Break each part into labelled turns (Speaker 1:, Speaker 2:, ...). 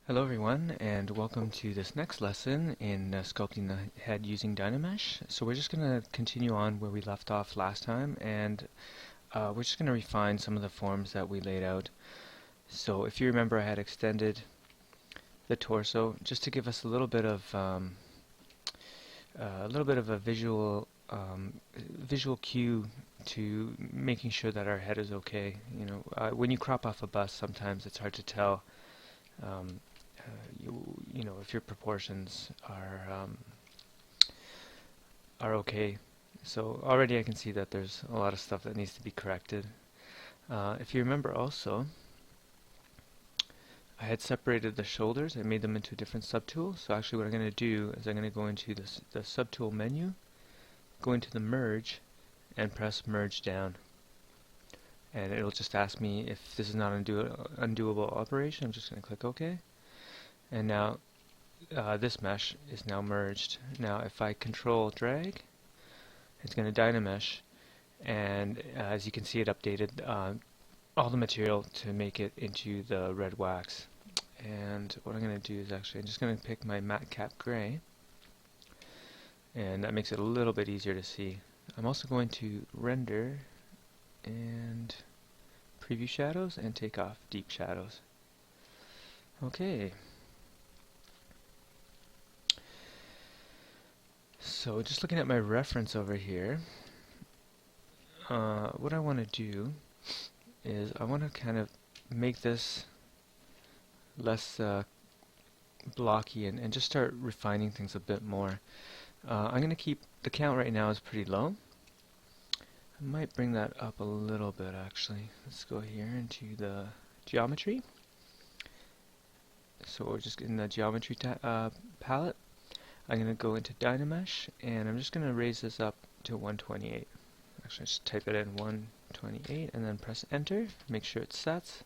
Speaker 1: Hello everyone, and welcome to this next lesson in sculpting the head using Dynamesh. So we're just going to continue on where we left off last time, and we're just going to refine some of the forms that we laid out. So if you remember, I had extended the torso just to give us a little bit of a visual cue to making sure that our head is okay. When you crop off a bust, sometimes it's hard to tell. Um, if your proportions are okay. So already I can see that there's a lot of stuff that needs to be corrected. If you remember also, I had separated the shoulders. I made them into different subtools. So actually what I'm going to do is I'm going to go into the subtool menu, go into the merge, and press merge down. And it'll just ask me if this is not an undoable operation. I'm just going to click OK. And now this mesh is now merged. Now if I control drag, it's going to Dynamesh, and as you can see, it updated all the material to make it into the red wax. And what I'm going to do is I'm just going to pick my matte cap gray, and that makes it a little bit easier to see. I'm also going to render and preview shadows and take off deep shadows. Okay. So just looking at my reference over here, what I want to do is I want to kind of make this less blocky and just start refining things a bit more. I'm going to keep the count right now is pretty low. I might bring that up a little bit actually. Let's go here into the geometry. So we're just in the geometry palette. I'm going to go into Dynamesh, and I'm just going to raise this up to 128. Actually, just type it in 128, and then press Enter. Make sure it sets.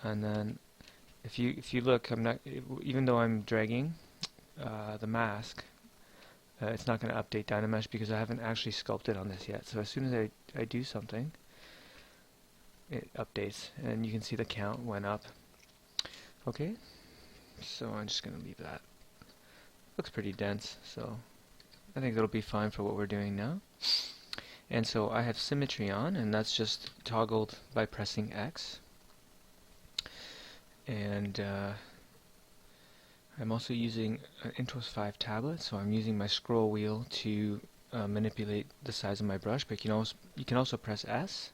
Speaker 1: And then, if you look, I'm not, even though I'm dragging the mask, it's not going to update Dynamesh because I haven't actually sculpted on this yet. So as soon as I do something, it updates, and you can see the count went up. Okay, so I'm just going to leave that. Looks pretty dense, so I think that'll be fine for what we're doing now. And so I have symmetry on, and that's just toggled by pressing X. And I'm also using an Intuos 5 tablet, so I'm using my scroll wheel to manipulate the size of my brush. But you can also press S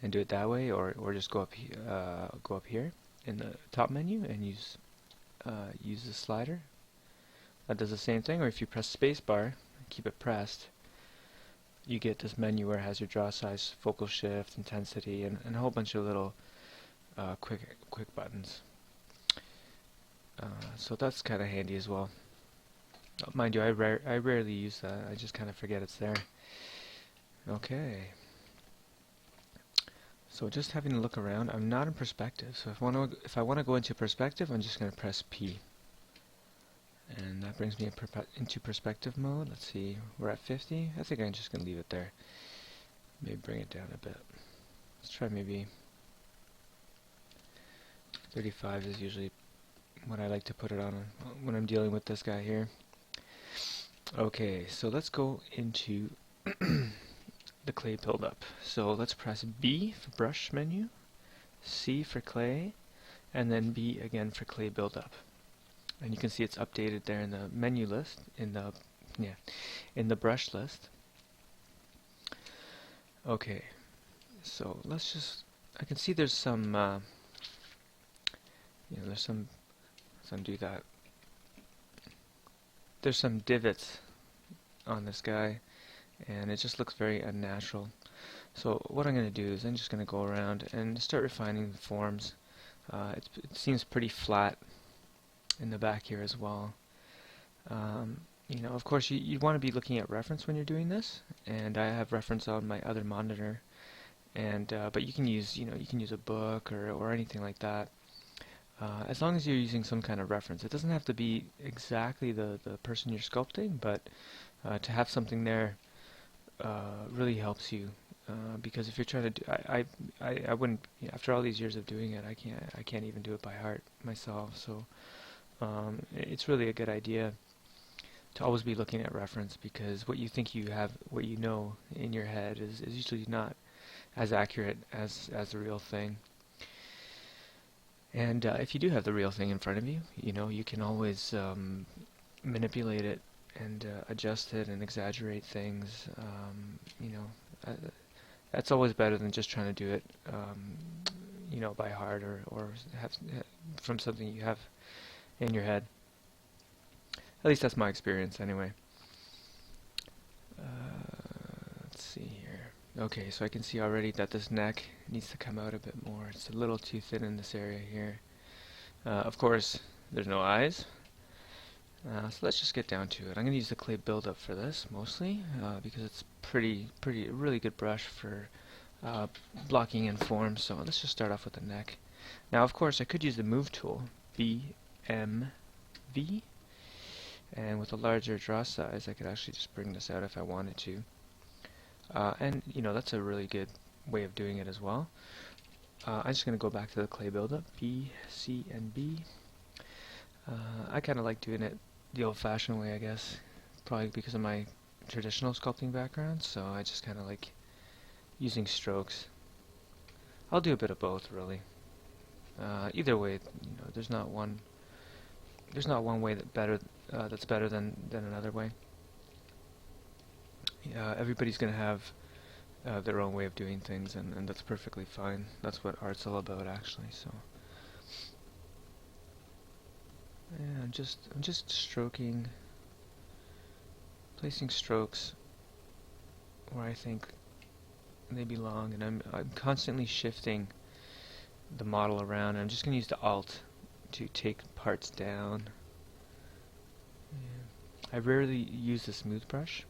Speaker 1: and do it that way, or just go up here in the top menu and use the slider. That does the same thing, or if you press spacebar, keep it pressed, you get this menu where it has your draw size, focal shift, intensity, and a whole bunch of little quick buttons. So that's kind of handy as well. Mind you, I rarely use that. I just kind of forget it's there. Okay. So just having a look around, I'm not in perspective. So if I want to go into perspective, I'm just going to press P. And that brings me into perspective mode. Let's see, we're at 50. I think I'm just going to leave it there. Maybe bring it down a bit. Let's try maybe 35 is usually what I like to put it on when I'm dealing with this guy here. Okay, so let's go into the clay buildup. So let's press B for brush menu, C for clay, and then B again for clay buildup. And you can see it's updated there in the menu list, in the brush list. Okay, so let's I can see there's some, let's undo that. There's some divots on this guy, and it just looks very unnatural. So what I'm going to do is I'm just going to go around and start refining the forms. It seems pretty flat in the back here as well. Of course you want to be looking at reference when you're doing this, and I have reference on my other monitor, and but you can use a book or anything like that, as long as you're using some kind of reference. It doesn't have to be exactly the person you're sculpting, but to have something there really helps you because if you're trying to do, I wouldn't, after all these years of doing it, I can't even do it by heart myself. So it's really a good idea to always be looking at reference, because what you think you have, what you know in your head is usually not as accurate as the real thing. And if you do have the real thing in front of you, you can always manipulate it and adjust it and exaggerate things. Uh, that's always better than just trying to do it, by heart or have from something you have in your head. At least that's my experience, anyway. Let's see here. Okay, so I can see already that this neck needs to come out a bit more. It's a little too thin in this area here. Of course, there's no eyes. So let's just get down to it. I'm going to use the clay buildup for this, mostly, because it's really good brush for blocking in form. So let's just start off with the neck. Now, of course, I could use the Move tool, BMV, and with a larger draw size, I could actually just bring this out if I wanted to. And that's a really good way of doing it as well. I'm just going to go back to the clay buildup, B, C, and B. I kind of like doing it the old-fashioned way, I guess, probably because of my traditional sculpting background, so I just kind of like using strokes. I'll do a bit of both, really. Either way, there's not one way that's better than another way. Everybody's going to have their own way of doing things, and that's perfectly fine. That's what art's all about, actually. So, yeah, I'm just stroking, placing strokes where I think they belong, and I'm constantly shifting the model around. And I'm just going to use the Alt to take parts down. Yeah. I rarely use the smooth brush.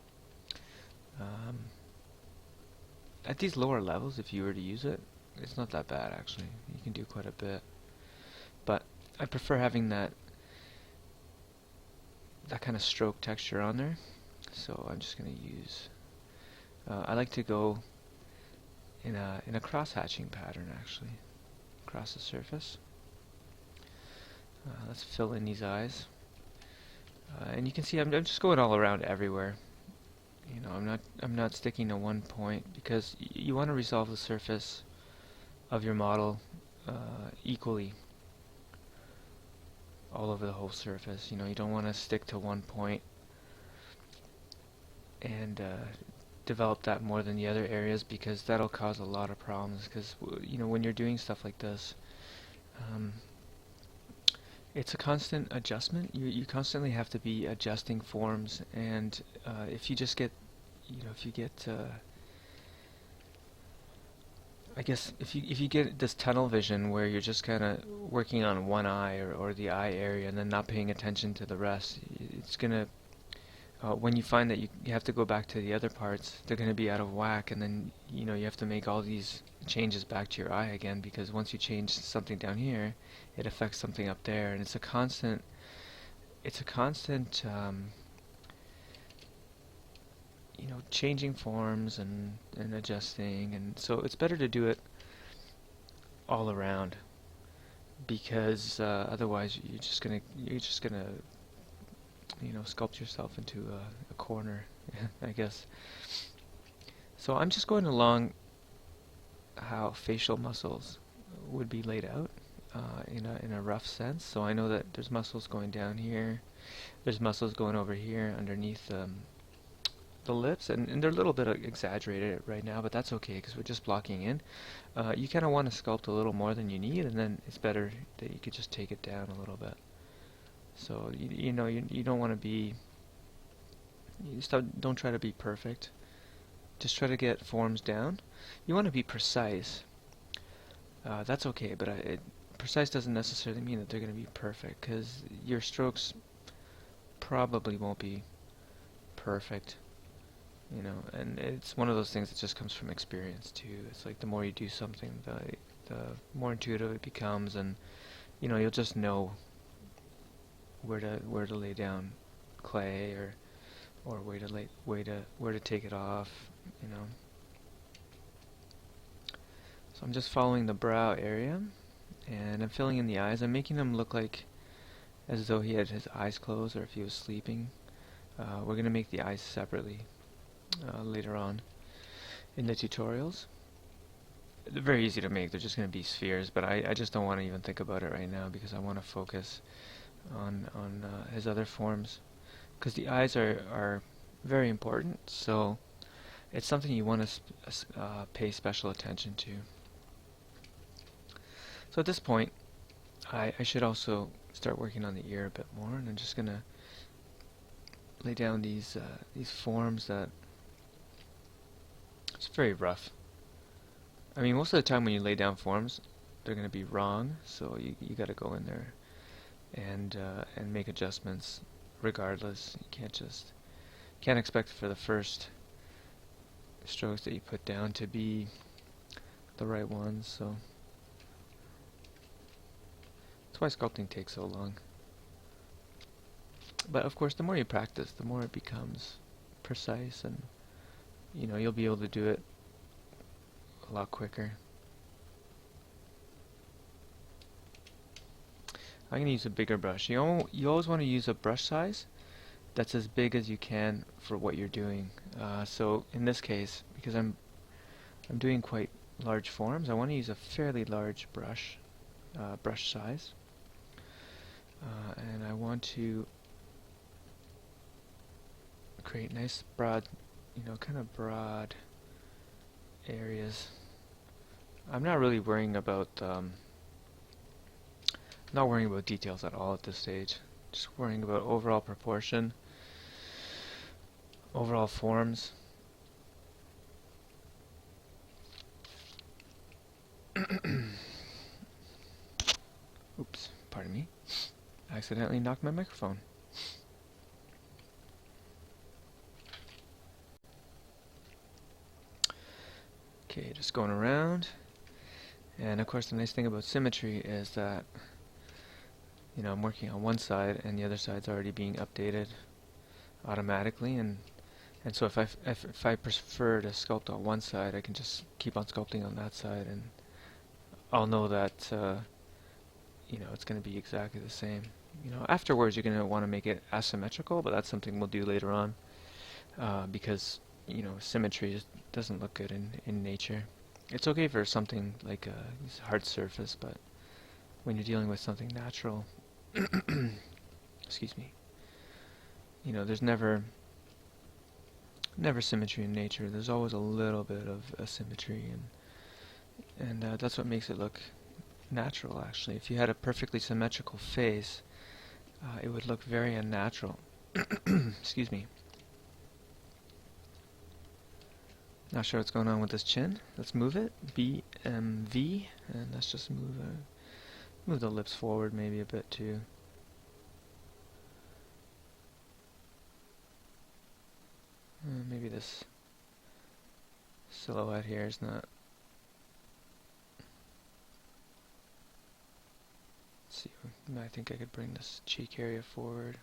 Speaker 1: At these lower levels, if you were to use it, it's not that bad, actually. You can do quite a bit. But I prefer having that kind of stroke texture on there. So I'm just going to use... I like to go in a cross-hatching pattern, actually, across the surface. Let's fill in these eyes. And you can see I'm just going all around everywhere. I'm not sticking to one point, because you want to resolve the surface of your model equally all over the whole surface. You don't want to stick to one point and develop that more than the other areas, because that'll cause a lot of problems. Because when you're doing stuff like this, it's a constant adjustment. You constantly have to be adjusting forms, and if you just get, I guess if you get this tunnel vision where you're just kind of working on one eye or the eye area and then not paying attention to the rest, it's gonna when you find that you have to go back to the other parts, they're gonna be out of whack, and then you have to make all these changes back to your eye again, because once you change something down here, it affects something up there, and it's a constant changing forms and adjusting, and so it's better to do it all around, because otherwise you're just gonna sculpt yourself into a corner, I guess. So I'm just going along how facial muscles would be laid out in a rough sense. So I know that there's muscles going down here, there's muscles going over here underneath the lips, and they're a little bit exaggerated right now, but that's okay, because we're just blocking in. You kind of want to sculpt a little more than you need, and then it's better that you could just take it down a little bit. So you don't want to be, don't try to be perfect. Just try to get forms down. You want to be precise. That's okay, but precise doesn't necessarily mean that they're going to be perfect, because your strokes probably won't be perfect. And it's one of those things that just comes from experience too. It's like the more you do something, the more intuitive it becomes, and you'll just know where to lay down clay, or where to take it off. So I'm just following the brow area, and I'm filling in the eyes. I'm making him look like as though he had his eyes closed or if he was sleeping. We're going to make the eyes separately later on in the tutorials. They're very easy to make. They're just going to be spheres, but I just don't want to even think about it right now because I want to focus on his other forms, because the eyes are very important, so it's something you want to pay special attention to. So at this point, I should also start working on the ear a bit more, and I'm just going to lay down these forms that it's very rough. I mean, most of the time when you lay down forms, they're going to be wrong, so you got to go in there and make adjustments regardless. You can't expect for the first strokes that you put down to be the right ones. So that's why sculpting takes so long. But of course, the more you practice, the more it becomes precise, and you'll be able to do it a lot quicker. I'm going to use a bigger brush. You always want to use a brush size that's as big as you can for what you're doing. So in this case, because I'm doing quite large forms, I want to use a fairly large brush size, and I want to create nice broad, kind of broad areas. I'm not really worrying about not worrying about details at all at this stage. Just worrying about overall proportion, overall forms. Oops, pardon me. I accidentally knocked my microphone. Okay, just going around. And of course the nice thing about symmetry is that I'm working on one side and the other side's already being updated automatically, and so if I prefer to sculpt on one side, I can just keep on sculpting on that side, and I'll know that it's going to be exactly the same. Afterwards you're going to want to make it asymmetrical, but that's something we'll do later on, because symmetry just doesn't look good in nature. It's okay for something like a hard surface, but when you're dealing with something natural, excuse me, there's never symmetry in nature. There's always a little bit of asymmetry, and that's what makes it look natural, actually. If you had a perfectly symmetrical face, it would look very unnatural. Excuse me. Not sure what's going on with this chin. Let's move it. BMV, and let's just move the lips forward maybe a bit too. Maybe this silhouette here is not. Let's see. I think I could bring this cheek area forward.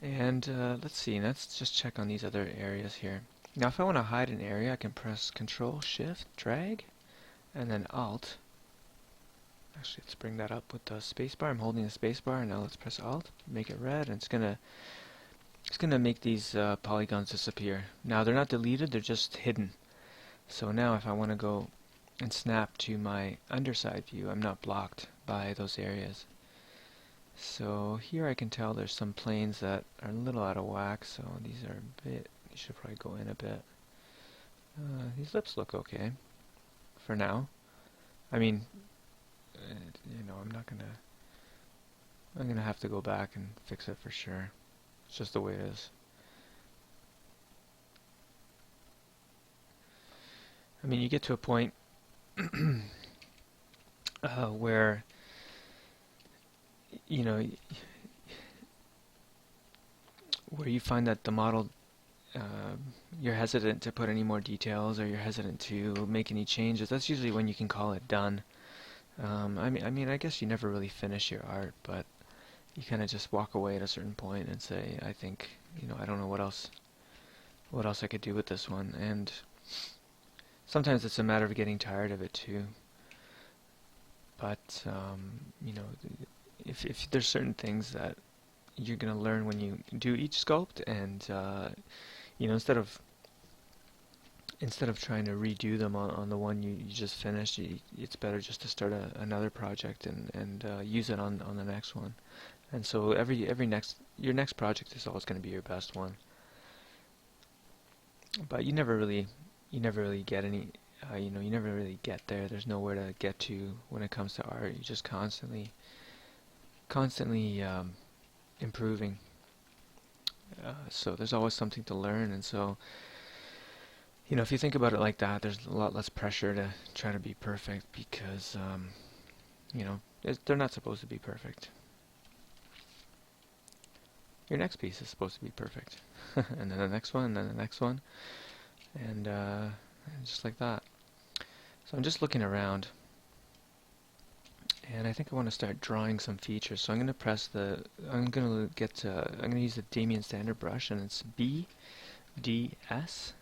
Speaker 1: And let's see. Let's just check on these other areas here. Now, if I want to hide an area, I can press Control, Shift, Drag, and then Alt. Actually, let's bring that up with the spacebar. I'm holding the spacebar, and now let's press Alt, make it red, and it's gonna make these polygons disappear. Now they're not deleted; they're just hidden. So now, if I want to go and snap to my underside view, I'm not blocked by those areas. So here I can tell there's some planes that are a little out of whack. So these are a bit. You should probably go in a bit. These lips look okay for now. I mean, I'm gonna have to go back and fix it for sure. It's just the way it is. I mean, you get to a point where where you find that the model, you're hesitant to put any more details, or you're hesitant to make any changes. That's usually when you can call it done. I mean, I guess you never really finish your art, but you kind of just walk away at a certain point and say, I think, I don't know what else I could do with this one. And sometimes it's a matter of getting tired of it too. But you know, if there's certain things that you're gonna learn when you do each sculpt, and you know, instead of trying to redo them on the one you just finished, it's better just to start another project and use it on the next one. And so your next project is always going to be your best one. But you never really get any, you know, you never really get there. There's nowhere to get to when it comes to art. You're just constantly improving. So there's always something to learn, and so, you know, if you think about it like that, there's a lot less pressure to try to be perfect, because you know, they're not supposed to be perfect. Your next piece is supposed to be perfect. And then the next one, and then the next one, and just like that. So I'm just looking around, and I think I want to start drawing some features. So I'm going to press I'm going to use the Damien standard brush, and it's BDS.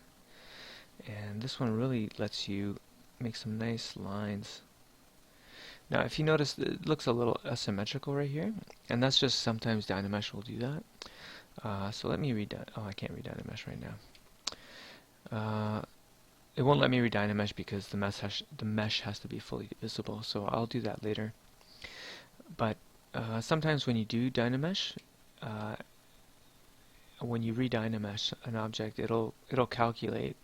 Speaker 1: And this one really lets you make some nice lines. Now, if you notice, it looks a little asymmetrical right here, and that's just sometimes Dynamesh will do that. So let me oh, I can't read Dynamesh right now. It won't let me read Dynamesh because the mesh has to be fully visible, so I'll do that later. But sometimes when you do Dynamesh, when you re-Dynamesh an object, it'll calculate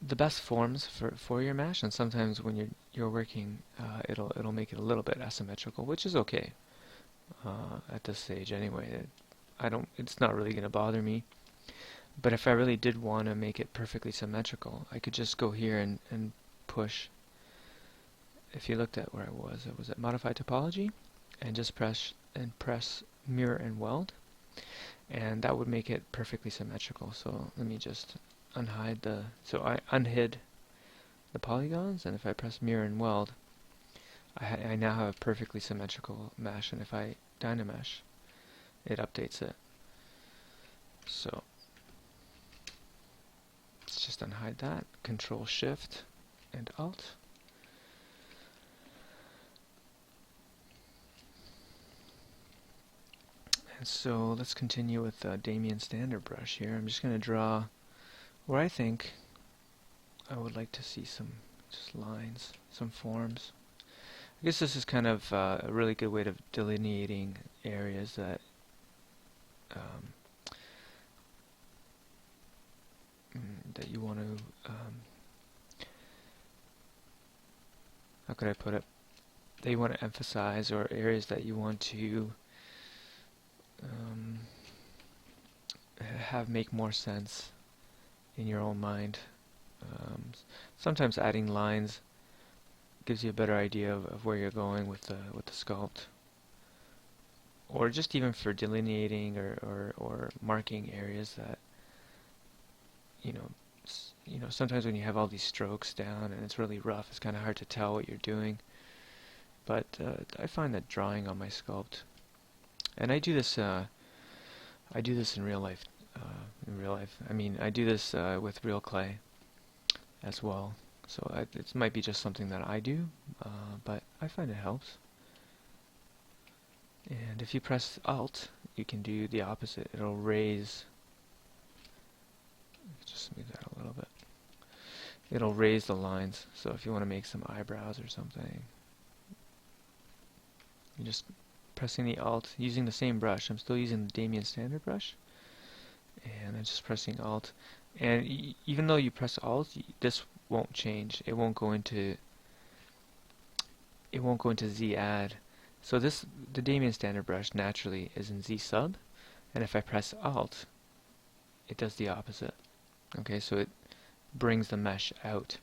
Speaker 1: the best forms for your mesh, and sometimes when you're working, it'll make it a little bit asymmetrical, which is okay at this stage anyway. It's not really going to bother me. But if I really did want to make it perfectly symmetrical, I could just go here and push. If you looked at where I was at Modify Topology, and just press Mirror and Weld, and that would make it perfectly symmetrical. So let me just unhide so I unhid the polygons, and if I press Mirror and Weld, I now have a perfectly symmetrical mesh, and if I Dynamesh, it updates it. So let's just unhide that, Control Shift and Alt. And so let's continue with Damien standard brush here. I'm just going to draw where I think I would like to see some just lines, some forms. I guess this is kind of a really good way of delineating areas that that you want to, how could I put it, that you want to emphasize, or areas that you want to have make more sense in your own mind. Sometimes adding lines gives you a better idea of where you're going with the sculpt, or just even for delineating or marking areas that you know sometimes when you have all these strokes down and it's really rough, it's kind of hard to tell what you're doing. But I find that drawing on my sculpt, and I do this in real life. I mean, I do this with real clay as well. So it might be just something that I do, but I find it helps. And if you press Alt, you can do the opposite. It'll raise. Just move that a little bit. It'll raise the lines. So if you want to make some eyebrows or something, you're just pressing the Alt, using the same brush. I'm still using the Damien standard brush, and I'm just pressing Alt. And even though you press Alt, this won't change. It won't go into Z add. So the Damien standard brush naturally is in Z sub, and if I press Alt, it does the opposite. Okay, so it brings the mesh out.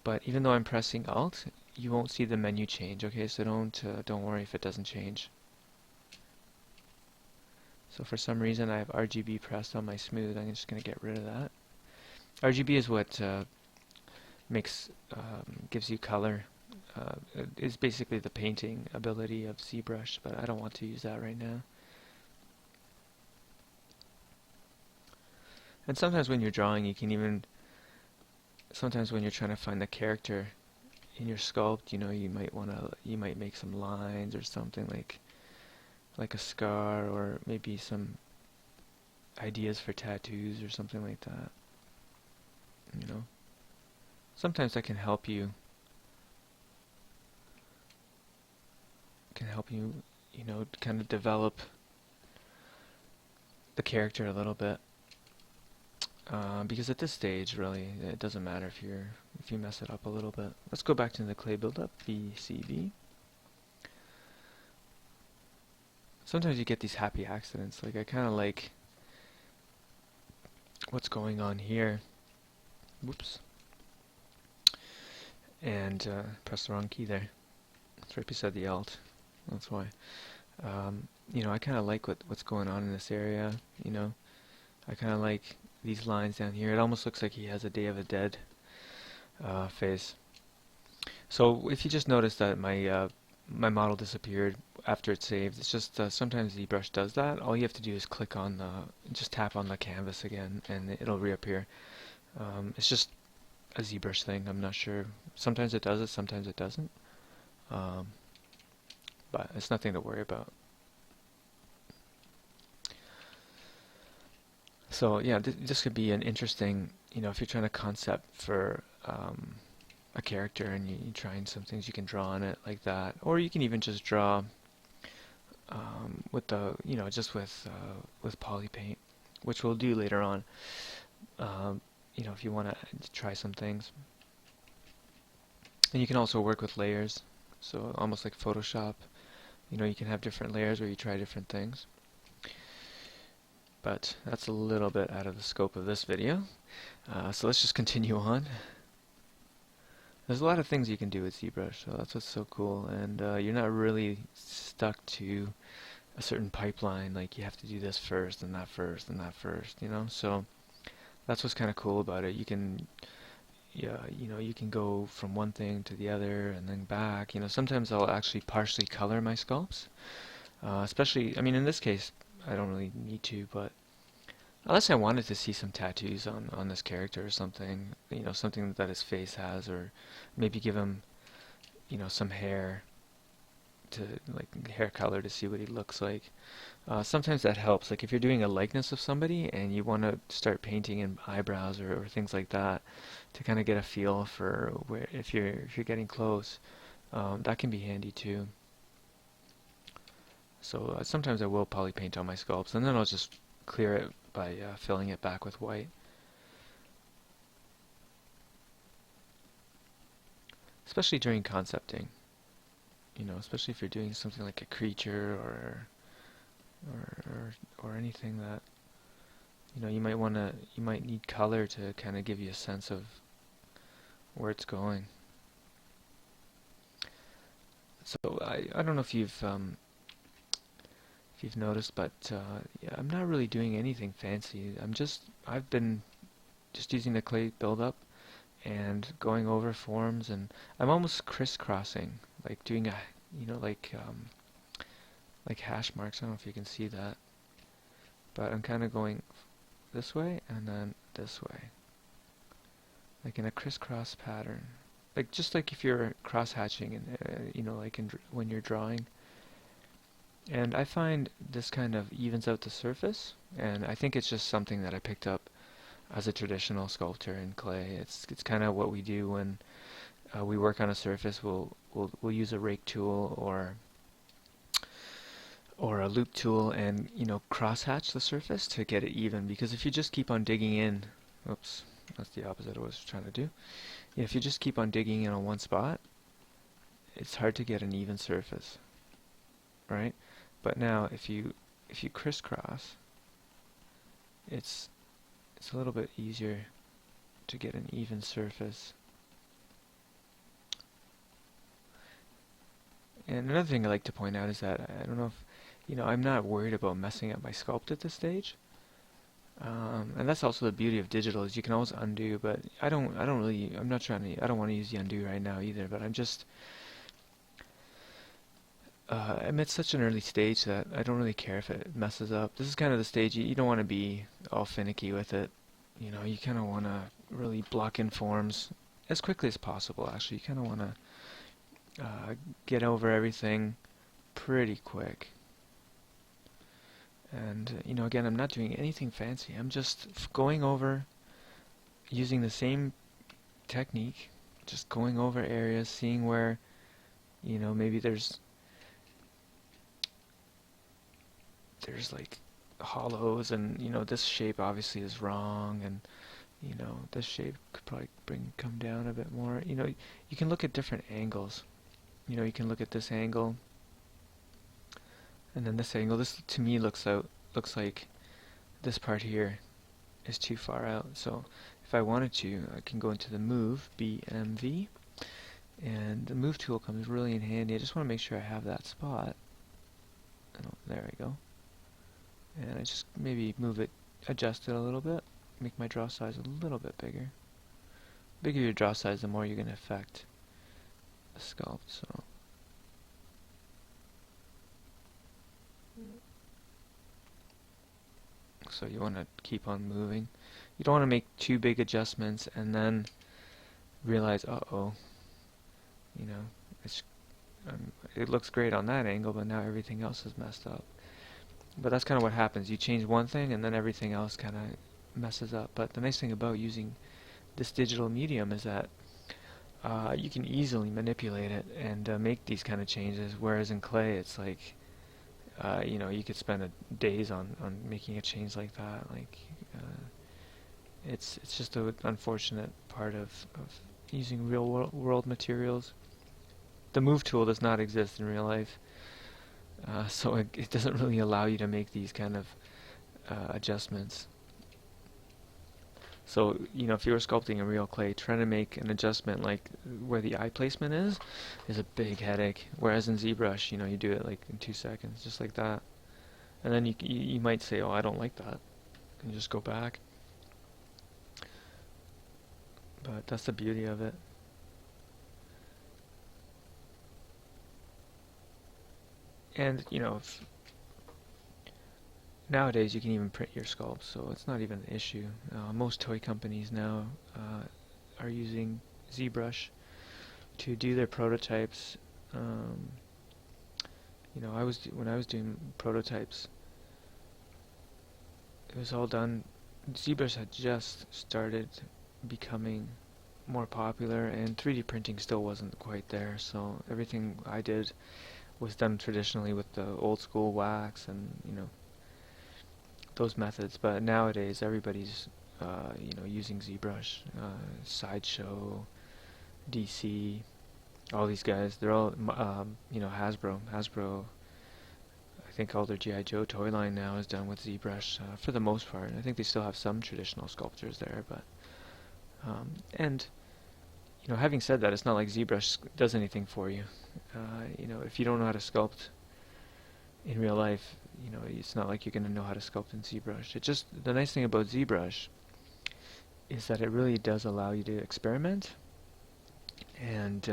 Speaker 1: But even though I'm pressing Alt, you won't see the menu change. Okay, so don't worry if it doesn't change. So for some reason I have RGB pressed on my smooth. I'm just going to get rid of that. RGB is what gives you color. Is basically the painting ability of ZBrush, but I don't want to use that right now. And sometimes when you're drawing, you can even sometimes when you're trying to find the character in your sculpt, you might make some lines or something like a scar, or maybe some ideas for tattoos or something like that. Sometimes that can help you kind of develop the character a little bit. Because at this stage, really, it doesn't matter if you mess it up a little bit. Let's go back to the clay buildup, BCB. Sometimes you get these happy accidents. Like, I kind of like what's going on here. Whoops. And press the wrong key there. It's right beside the Alt. That's why. I kind of like what's going on in this area. I kind of like these lines down here. It almost looks like he has a Day of the Dead face. So if you just notice that my model disappeared after it's saved, it's just sometimes ZBrush does that. All you have to do is just tap on the canvas again, and it'll reappear. It's just a ZBrush thing. I'm not sure. Sometimes it does it, sometimes it doesn't. But it's nothing to worry about. So yeah, this could be an interesting, if you're trying to concept for a character and you're trying some things, you can draw on it like that, or you can even just draw with the, just with poly paint, which we'll do later on. If you want to try some things, and you can also work with layers, so almost like Photoshop. You can have different layers where you try different things. But that's a little bit out of the scope of this video. So let's just continue on. There's a lot of things you can do with ZBrush, so that's what's so cool. And you're not really stuck to a certain pipeline, like you have to do this first and that first and that first, So that's what's kind of cool about it. You can go from one thing to the other and then back. Sometimes I'll actually partially color my sculpts. Especially, in this case, I don't really need to, but unless I wanted to see some tattoos on this character or something, something that his face has, or maybe give him, some hair color to see what he looks like. Sometimes that helps. Like if you're doing a likeness of somebody and you want to start painting in eyebrows or things like that, to kind of get a feel for where if you're getting close, that can be handy too. So sometimes I will poly paint on my sculpts, and then I'll just clear it by filling it back with white. Especially during concepting, especially if you're doing something like a creature or anything that you might need color to kind of give you a sense of where it's going. So I don't know if you've noticed, but yeah, I'm not really doing anything fancy. I've been just using the clay buildup and going over forms, and I'm almost crisscrossing, like doing a, like hash marks. I don't know if you can see that, but I'm kind of going this way and then this way, like in a crisscross pattern, just like if you're cross-hatching, and when you're drawing. And I find this kind of evens out the surface, and I think it's just something that I picked up as a traditional sculptor in clay. It's kind of what we do when we work on a surface. We'll use a rake tool or a loop tool, and cross hatch the surface to get it even. Because if you just keep on digging in, oops, that's the opposite of what I was trying to do. If you just keep on digging in on one spot, it's hard to get an even surface, right? But now if you crisscross, it's a little bit easier to get an even surface. And another thing I like to point out is that I don't know if I'm not worried about messing up my sculpt at this stage. And that's also the beauty of digital, is you can always undo, but I don't want to use the undo right now either, but I'm at such an early stage that I don't really care if it messes up. This is kind of the stage you don't want to be all finicky with it. You kind of want to really block in forms as quickly as possible. Actually, you kind of want to get over everything pretty quick. And you know, again, I'm not doing anything fancy. I'm just going over, using the same technique, just going over areas, seeing where, you know, maybe there's like hollows, and you know, this shape obviously is wrong, and you know, this shape could probably come down a bit more. You know, you can look at different angles. You know, you can look at this angle, and then this angle. This to me looks like this part here is too far out. So if I wanted to, I can go into the move, BMV, and the move tool comes really in handy. I just want to make sure I have that spot. Oh, there we go. And I just maybe move it, adjust it a little bit, make my draw size a little bit bigger. The bigger your draw size, the more you're going to affect the sculpt. So you want to keep on moving. You don't want to make too big adjustments and then realize, uh-oh, you know, it looks great on that angle, but now everything else is messed up. But that's kind of what happens. You change one thing and then everything else kind of messes up. But the nice thing about using this digital medium is that you can easily manipulate it and make these kind of changes, whereas in clay it's like, you know, you could spend days on making a change like that. Like, it's just an unfortunate part of using real world materials. The move tool does not exist in real life, so it doesn't really allow you to make these kind of adjustments. So, you know, if you were sculpting in real clay, trying to make an adjustment like where the eye placement is a big headache. Whereas in ZBrush, you know, you do it like in 2 seconds, just like that. And then you might say, oh, I don't like that, and just go back. But that's the beauty of it. And, you know, nowadays you can even print your sculpts, so it's not even an issue. Most toy companies now are using ZBrush to do their prototypes. You know, when I was doing prototypes, it was all done. ZBrush had just started becoming more popular, and 3D printing still wasn't quite there. So everything I did was done traditionally with the old school wax and, you know, those methods. But nowadays everybody's you know, using ZBrush, Sideshow, DC, all these guys. They're all you know, Hasbro. I think all their G.I. Joe toy line now is done with ZBrush for the most part. I think they still have some traditional sculptors there, but and you know, having said that, it's not like ZBrush does anything for you. You know, if you don't know how to sculpt in real life, you know, it's not like you're going to know how to sculpt in ZBrush. It just, the nice thing about ZBrush is that it really does allow you to experiment, and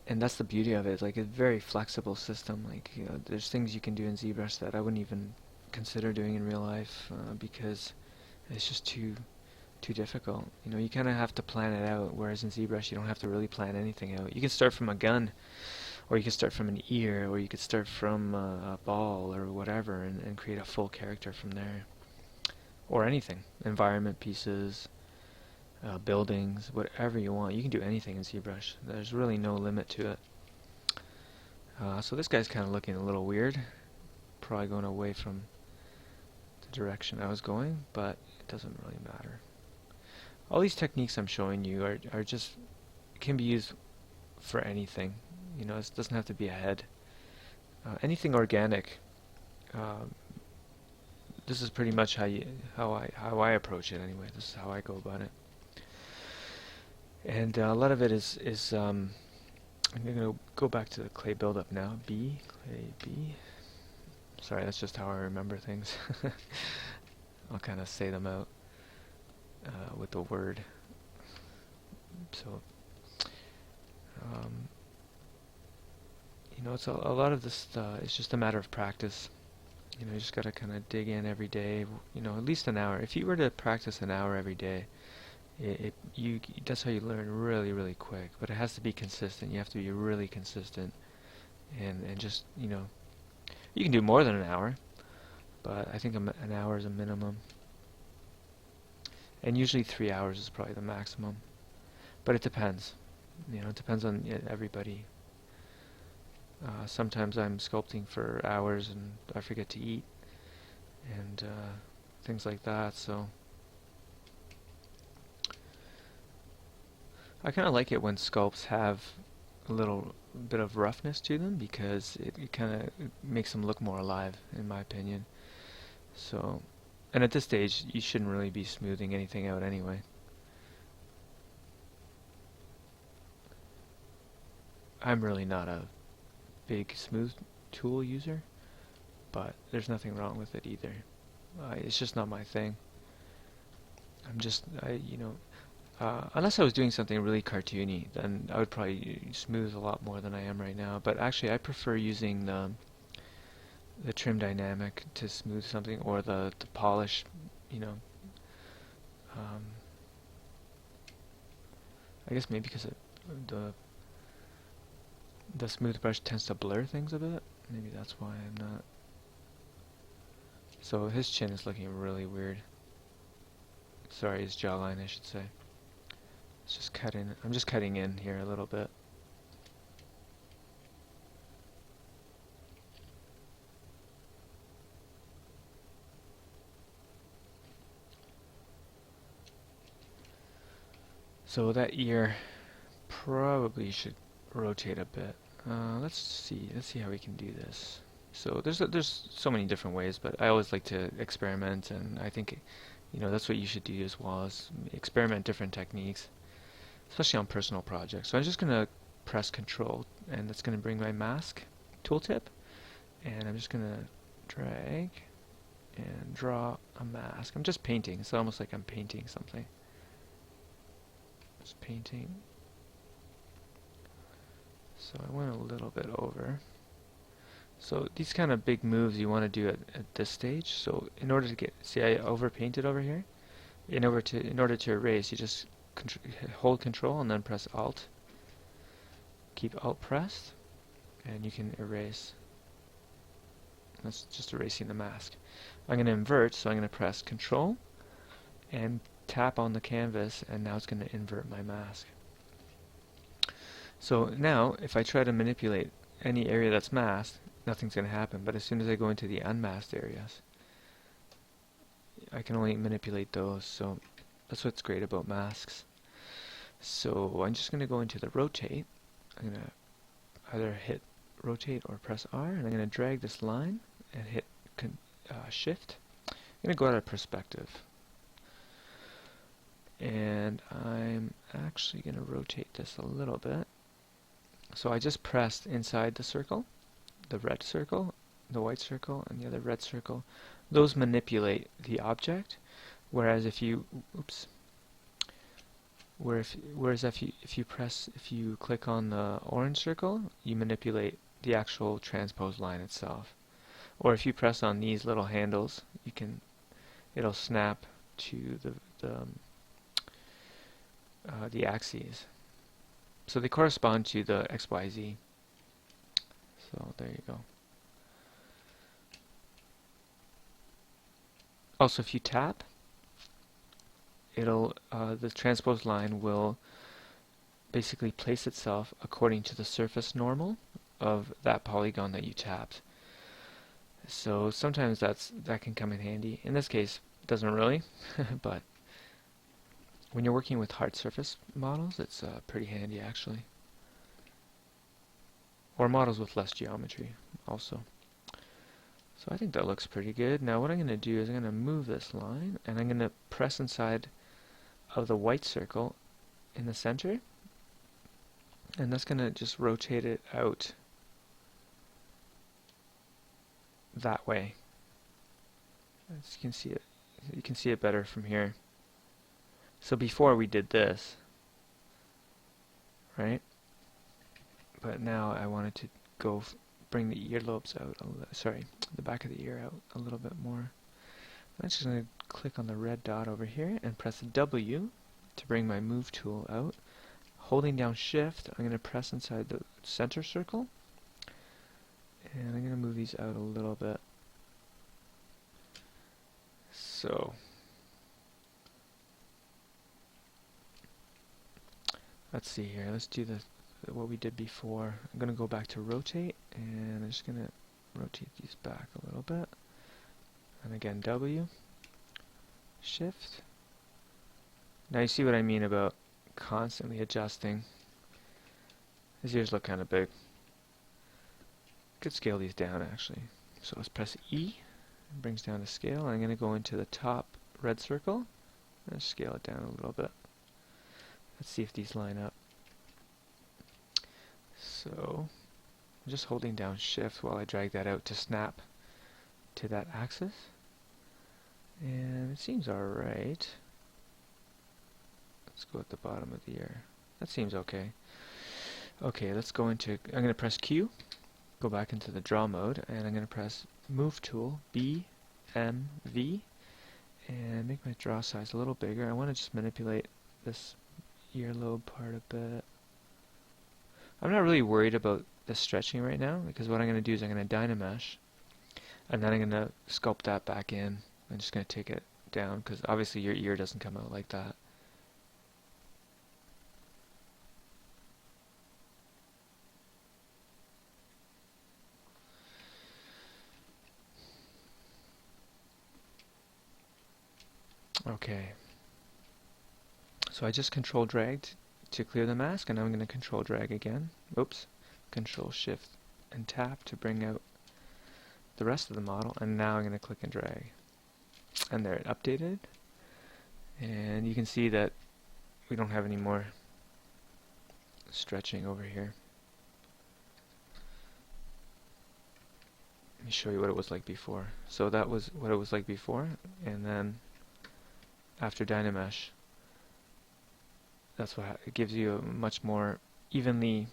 Speaker 1: that's the beauty of it. It's like a very flexible system. Like, you know, there's things you can do in ZBrush that I wouldn't even consider doing in real life because it's just too difficult. You know, you kind of have to plan it out, whereas in ZBrush you don't have to really plan anything out. You can start from a gun, or you can start from an ear, or you could start from a ball or whatever, and create a full character from there. Or anything. Environment pieces, buildings, whatever you want. You can do anything in ZBrush. There's really no limit to it. So this guy's kind of looking a little weird. Probably going away from the direction I was going, but it doesn't really matter. All these techniques I'm showing you are just, can be used for anything. You know, it doesn't have to be a head. Anything organic. This is pretty much how I approach it anyway. This is how I go about it. And a lot of it is I'm going to go back to the clay buildup now. B, clay B. Sorry, that's just how I remember things. I'll kind of say them out with the word. So, you know, it's a lot of this. It's just a matter of practice. You know, you just gotta kind of dig in every day. You know, at least an hour. If you were to practice an hour every day, that's how you learn really, really quick. But it has to be consistent. You have to be really consistent, and just, you know, you can do more than an hour, but I think an hour is a minimum. And usually 3 hours is probably the maximum. But it depends. You know, it depends on everybody. Sometimes I'm sculpting for hours and I forget to eat and things like that. So I kind of like it when sculpts have a little bit of roughness to them because it kind of makes them look more alive, in my opinion. So, and at this stage, you shouldn't really be smoothing anything out anyway. I'm really not a big smooth tool user, but there's nothing wrong with it either. It's just not my thing. You know, unless I was doing something really cartoony, then I would probably smooth a lot more than I am right now. But actually, I prefer using the trim dynamic to smooth something, or the polish, you know. Um, I guess maybe because the smooth brush tends to blur things a bit. Maybe that's why I'm not. So his chin is looking really weird. Sorry, his jawline, I should say. It's just cutting. I'm just cutting in here a little bit. So that ear probably should rotate a bit. Let's see how we can do this. So there's so many different ways, but I always like to experiment, and I think, you know, that's what you should do as well, is experiment different techniques, especially on personal projects. So I'm just gonna press Control, and that's gonna bring my mask tooltip, and I'm just gonna drag and draw a mask. I'm just painting. It's almost like I'm painting something. Just painting. So I went a little bit over. So these kind of big moves you want to do at this stage. So in order to see, I overpainted over here. In order to erase, you just hold Control and then press Alt. Keep Alt pressed, and you can erase. That's just erasing the mask. I'm going to invert, so I'm going to press Control and tap on the canvas, and now it's going to invert my mask. So now, if I try to manipulate any area that's masked, nothing's going to happen. But as soon as I go into the unmasked areas, I can only manipulate those. So that's what's great about masks. So I'm just going to go into the rotate. I'm going to either hit rotate or press R, and I'm going to drag this line and hit shift. I'm going to go out of perspective. And I'm actually going to rotate this a little bit. So I just pressed inside the circle, the red circle, the white circle, and the other red circle. Those manipulate the object, whereas if you, if you click on the orange circle, you manipulate the actual transposed line itself. Or if you press on these little handles, it'll snap to the axes. So they correspond to the XYZ. So there you go. Also, if you tap, the transposed line will basically place itself according to the surface normal of that polygon that you tapped. So sometimes that can come in handy. In this case, it doesn't really, but when you're working with hard surface models, it's pretty handy actually. Or models with less geometry also. So I think that looks pretty good. Now what I'm going to do is I'm going to move this line, and I'm going to press inside of the white circle in the center, and that's going to just rotate it out that way. As you can see it better from here. So before we did this, right? But now I wanted to bring the earlobes out, sorry, the back of the ear out a little bit more. I'm just going to click on the red dot over here and press W to bring my move tool out. Holding down shift, I'm going to press inside the center circle, and I'm going to move these out a little bit. So let's see here, let's do what we did before. I'm going to go back to rotate, and I'm just going to rotate these back a little bit. And again, W, shift. Now you see what I mean about constantly adjusting. His ears look kind of big. Could scale these down actually. So let's press E, it brings down the scale. I'm going to go into the top red circle and scale it down a little bit. Let's see if these line up. So I'm just holding down shift while I drag that out to snap to that axis. And it seems alright. Let's go at the bottom of the ear. That seems okay. Okay, let's go into, I'm going to press Q, go back into the draw mode, and I'm going to press move tool, B, M, V, and make my draw size a little bigger. I want to just manipulate this earlobe part a bit. I'm not really worried about the stretching right now, because what I'm going to do is I'm going to Dynamesh, and then I'm going to sculpt that back in. I'm just going to take it down, because obviously your ear doesn't come out like that. Okay. So I just control dragged to clear the mask, and I'm going to control drag again. Oops. Control shift and tap to bring out the rest of the model, and now I'm going to click and drag. And there, it updated, and you can see that we don't have any more stretching over here. Let me show you what it was like before. So that was what it was like before, and then after Dynamesh, that's what it gives you a much more evenly,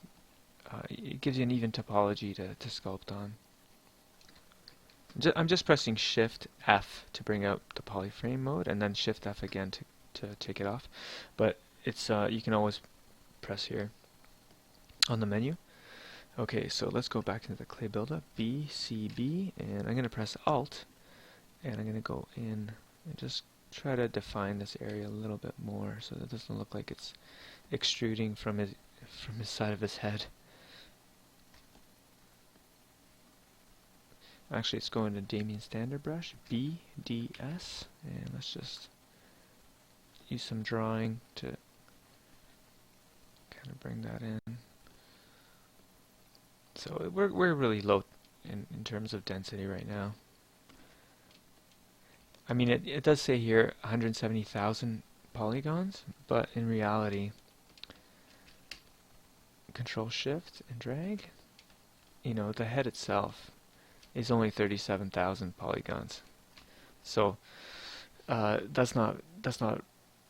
Speaker 1: it gives you an even topology to sculpt on. I'm just pressing Shift F to bring out the polyframe mode, and then Shift F again to take it off. But it's you can always press here on the menu. Okay, so let's go back into the clay buildup, B, C, B, and I'm going to press Alt, and I'm going to go in and just try to define this area a little bit more so that it doesn't look like it's extruding from his side of his head. Actually, it's going to Damien standard brush, B, D, S, and let's just use some drawing to kind of bring that in. So we're really low in terms of density right now. I mean, it does say here 170,000 polygons, but in reality, Control Shift and drag, you know, the head itself is only 37,000 polygons. So that's not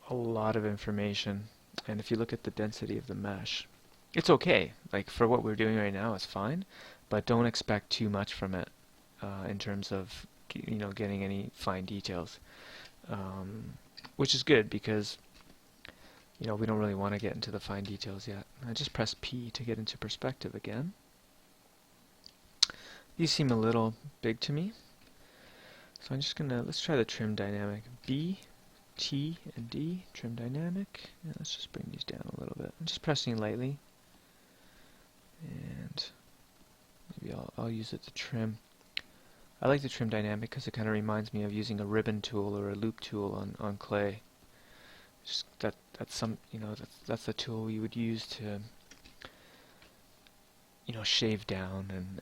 Speaker 1: a lot of information. And if you look at the density of the mesh, it's okay. Like for what we're doing right now, it's fine. But don't expect too much from it in terms of getting any fine details, which is good because we don't really want to get into the fine details yet. I just press P to get into perspective again. These seem a little big to me, so I'm just gonna, let's try the trim dynamic. B, T, and D, trim dynamic, and let's just bring these down a little bit. I'm just pressing lightly, and maybe I'll use it to trim. I like the trim dynamic because it kind of reminds me of using a ribbon tool or a loop tool on clay. Just that's the tool you would use to shave down and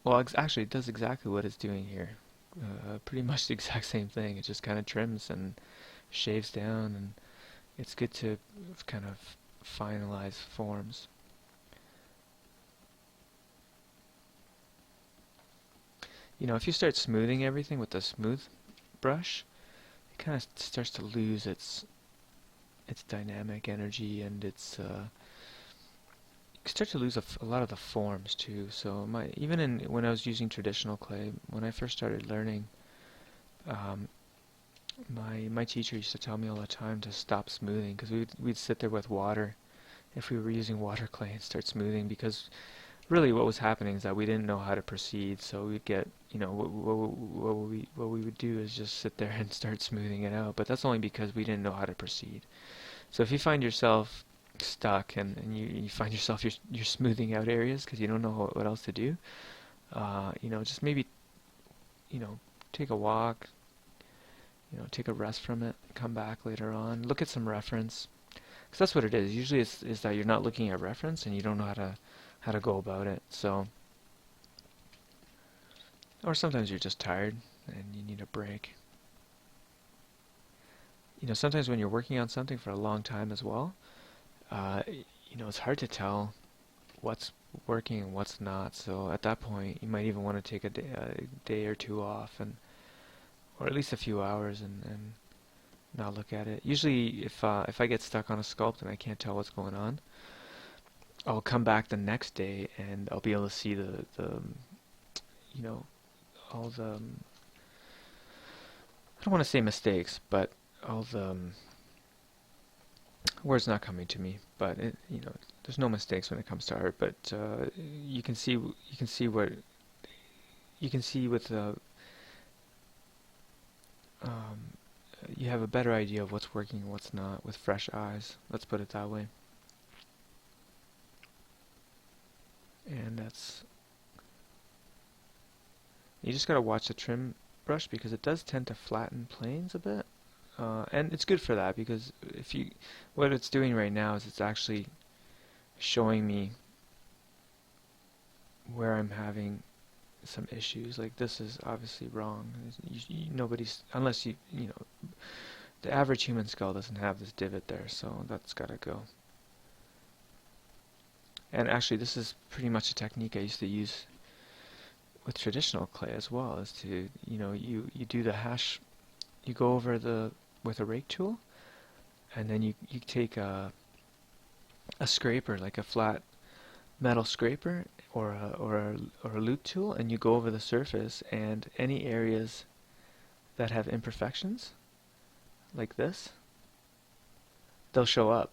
Speaker 1: well, actually it does exactly what it's doing here. Pretty much the exact same thing. It just kind of trims and shaves down, and it's good to kind of finalize forms. If you start smoothing everything with the smooth brush, it kind of starts to lose its dynamic energy, and its start to lose a lot of the forms too. So even when I was using traditional clay, when I first started learning, um, my teacher used to tell me all the time to stop smoothing, because we'd sit there with water if we were using water clay and start smoothing, because really what was happening is that we didn't know how to proceed. So we'd get, what we would do is just sit there and start smoothing it out, but that's only because we didn't know how to proceed. So if you find yourself stuck and you find yourself you're smoothing out areas because you don't know what else to do, just maybe, take a walk, take a rest from it, come back later on, look at some reference, because that's what it is. Usually is that you're not looking at reference and you don't know how to go about it. So, or sometimes you're just tired and you need a break. Sometimes when you're working on something for a long time as well, it's hard to tell what's working and what's not. So at that point, you might even want to take a day or two off, or at least a few hours, and not look at it. Usually, if I get stuck on a sculpt and I can't tell what's going on, I'll come back the next day and I'll be able to see all the, I don't want to say mistakes, but all the words not coming to me, but there's no mistakes when it comes to art. But you can see with you have a better idea of what's working and what's not with fresh eyes. Let's put it that way. And you just gotta watch the trim brush, because it does tend to flatten planes a bit. And it's good for that, because what it's doing right now is it's actually showing me where I'm having some issues. Like, this is obviously wrong. Unless the average human skull doesn't have this divot there, so that's gotta go. And actually, this is pretty much a technique I used to use with traditional clay as well, is to, you do the hash, you go over with a rake tool, and then you take a scraper, like a flat metal scraper, or a lute tool, and you go over the surface, and any areas that have imperfections, like this, they'll show up.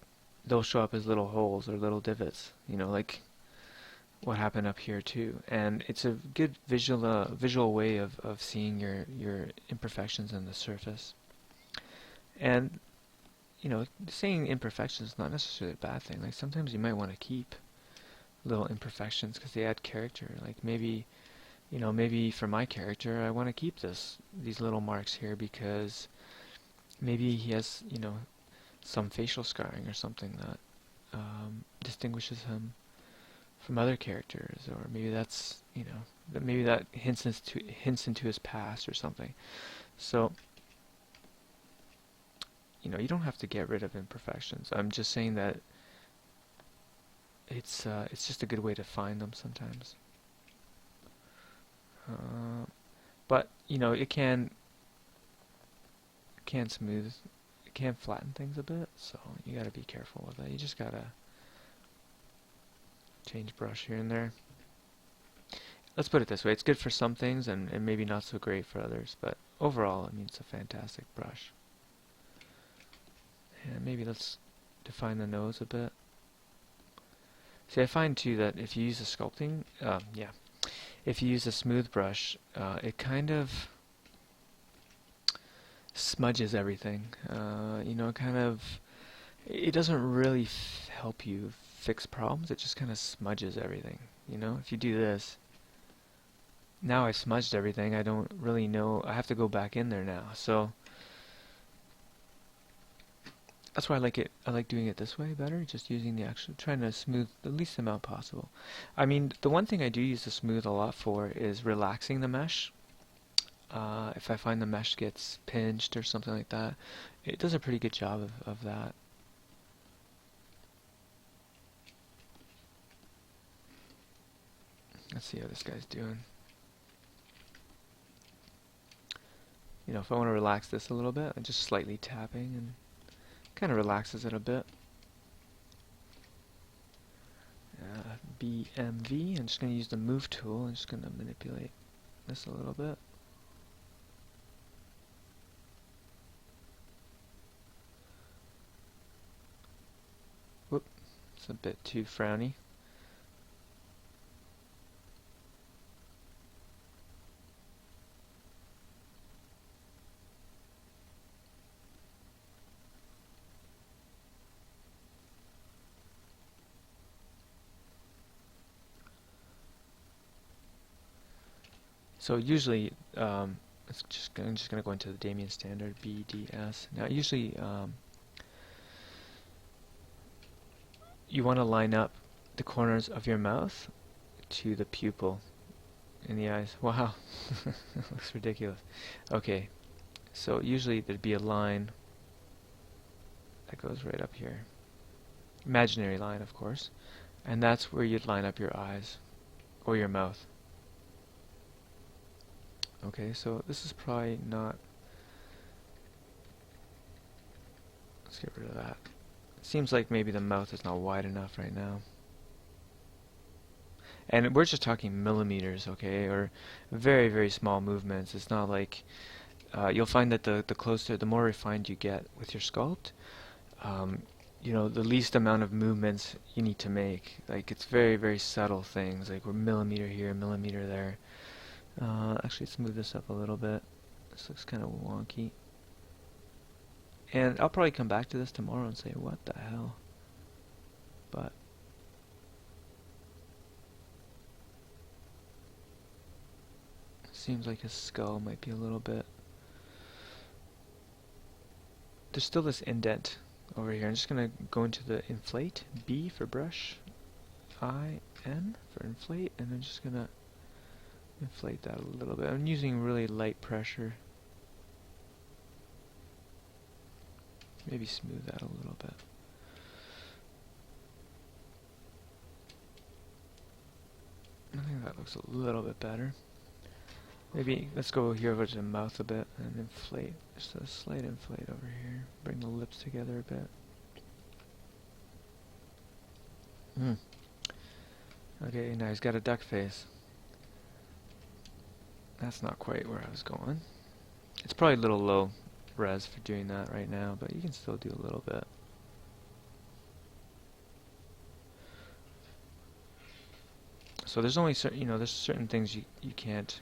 Speaker 1: They'll show up as little holes or little divots, like what happened up here too. And it's a good visual way of seeing your imperfections in the surface. And saying imperfections is not necessarily a bad thing. Like, sometimes you might want to keep little imperfections because they add character. Like, maybe for my character, I want to keep these little marks here because maybe he has some facial scarring or something that distinguishes him from other characters, or maybe that's maybe that hints into his past or something. So you don't have to get rid of imperfections. I'm just saying that it's just a good way to find them sometimes. But it can smooth. Can flatten things a bit, so you gotta be careful with that. You just gotta change brush here and there. Let's put it this way, it's good for some things and maybe not so great for others, but overall, it's a fantastic brush. And maybe let's define the nose a bit. See, I find too that if you use a sculpting, if you use a smooth brush, it kind of smudges everything. It doesn't really help you fix problems. It just kind of smudges everything. If you do this, now I've smudged everything. I don't really know. I have to go back in there now. So that's why I like it. I like doing it this way better. Just using trying to smooth the least amount possible. The one thing I do use the smooth a lot for is relaxing the mesh. If I find the mesh gets pinched or something like that, it does a pretty good job of that. Let's see how this guy's doing. If I want to relax this a little bit, I'm just slightly tapping and kind of relaxes it a bit. BMV. I'm just going to use the move tool. I'm just going to manipulate this a little bit. Whoop, it's a bit too frowny. So usually, I'm just going to go into the Damien standard BDS. Now usually, you want to line up the corners of your mouth to the pupil in the eyes. Wow, looks ridiculous. Okay, so usually there'd be a line that goes right up here. Imaginary line, of course. And that's where you'd line up your eyes or your mouth. Okay, so this is probably not... Let's get rid of that. It seems like maybe the mouth is not wide enough right now. And we're just talking millimeters, okay, or very, very small movements. It's not like... you'll find that the more refined you get with your sculpt, you know, the least amount of movements you need to make. Like, it's very, very subtle things, like we're millimeter here, millimeter there. Actually, let's move this up a little bit. This looks kind of wonky. And I'll probably come back to this tomorrow and say, what the hell? But seems like his skull might be a little bit... There's still this indent over here. I'm just going to go into the inflate, B for brush, I-N for inflate, and I'm just going to inflate that a little bit. I'm using really light pressure. Maybe smooth that a little bit. I think that looks a little bit better. Maybe let's go here over to the mouth a bit and inflate. Just a slight inflate over here. Bring the lips together a bit. Okay, now he's got a duck face. That's not quite where I was going. It's probably a little low res for doing that right now, but you can still do a little bit. So there's only certain, you know, there's certain things you can't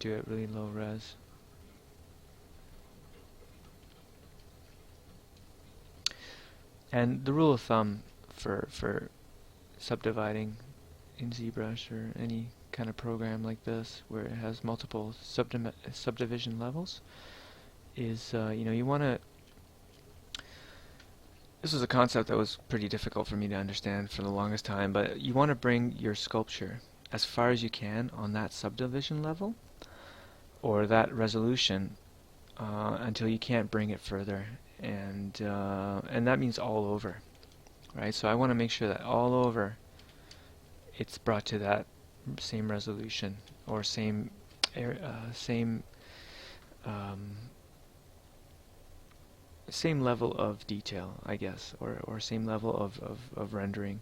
Speaker 1: do at really low res. And the rule of thumb for subdividing in ZBrush or any kind of program like this where it has multiple subdivision levels is, you know, you want to... This is a concept that was pretty difficult for me to understand for the longest time, but you want to bring your sculpture as far as you can on that subdivision level or that resolution until you can't bring it further, and that means all over, right? So I want to make sure that all over it's brought to that same resolution or same level of detail, I guess, or same level of rendering.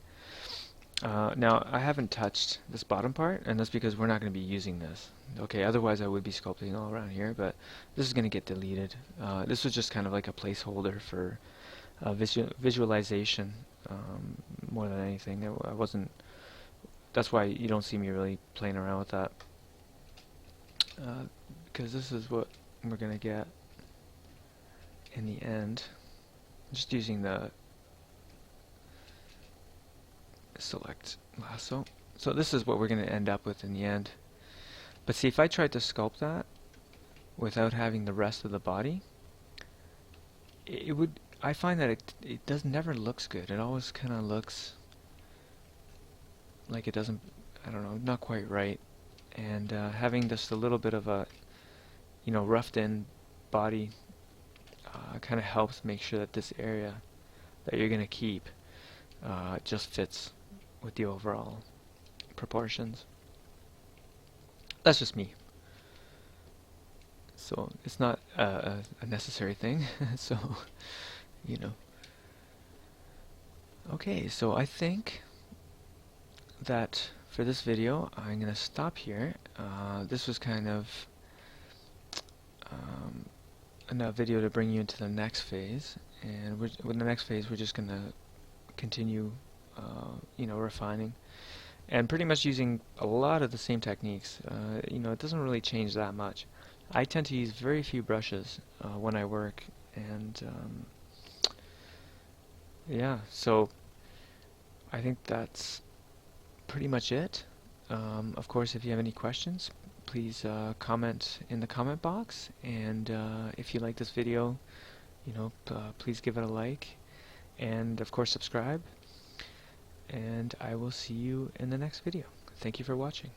Speaker 1: Now, I haven't touched this bottom part, and that's because we're not going to be using this. Okay, otherwise I would be sculpting all around here, but this is going to get deleted. This was just kind of like a placeholder for visualization more than anything. I wasn't... That's why you don't see me really playing around with that, because this is what we're going to get in the end. I'm just using the select lasso. So this is what we're going to end up with in the end. But see, if I tried to sculpt that without having the rest of the body, it would... I find that it never looks good. It always kind of looks like it doesn't, I don't know, not quite right. And having just a little bit of a, you know, roughed in body kind of helps make sure that this area that you're going to keep just fits with the overall proportions. That's just me. So it's not a necessary thing. So, you know. Okay, so I think that for this video I'm going to stop here. This was kind of a video to bring you into the next phase, and with the next phase we're just going to continue refining and pretty much using a lot of the same techniques. It doesn't really change that much. I tend to use very few brushes when I work, and yeah, so I think that's pretty much it. Of course, if you have any questions, please comment in the comment box, and if you like this video, please give it a like, and of course subscribe, and I will see you in the next video. Thank you for watching.